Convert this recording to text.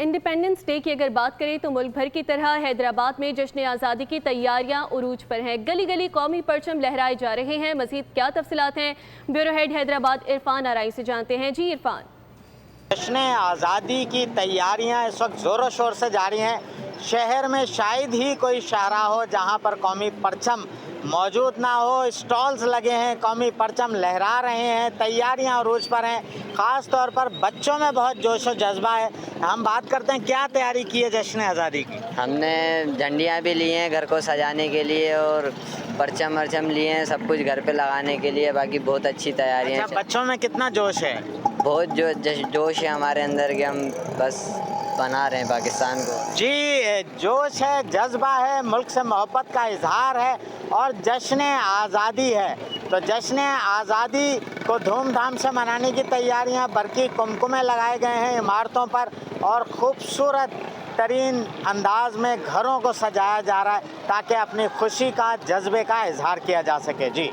Independence day की अगर बात करें तो मुल्क भर की तरह हैदराबाद में जश्न आज़ादी की तैयारियां उरूज पर हैं। गली गली कौमी परचम लहराए जा रहे हैं। मजीद क्या तफसीलात हैं, ब्यूरो हेड हैदराबाद इरफान आराई से जानते हैं। जी इरफान। जश्न आज़ादी की तैयारियां इस वक्त ज़ोरों शोर से जारी हैं। शहर में शायद ही कोई शाहरा हो जहां पर कौमी परचम मौजूद ना हो। स्टॉल्स लगे हैं, कौमी परचम लहरा रहे हैं, तैयारियां अरूज पर हैं। ख़ास तौर पर बच्चों में बहुत जोश और जज्बा है। हम बात करते हैं क्या तैयारी की है जश्न आज़ादी की। हमने झंडियाँ भी ली हैं घर को सजाने के लिए और परचम वर्चम लिए हैं सब कुछ घर पे लगाने के लिए। बाकी बहुत अच्छी तैयारियाँ अच्छा, बच्चों में कितना जोश है? बहुत जोश है हमारे अंदर कि हम बस बना रहे हैं पाकिस्तान को। जी, जोश है, जज्बा है, मुल्क से मोहब्बत का इजहार है और जश्न आज़ादी है। तो जश्न आज़ादी को धूमधाम से मनाने की तैयारियां, बरकी कुमकुमे लगाए गए हैं इमारतों पर और खूबसूरत तरीन अंदाज में घरों को सजाया जा रहा है ताकि अपनी खुशी का, जज्बे का इजहार किया जा सके। जी।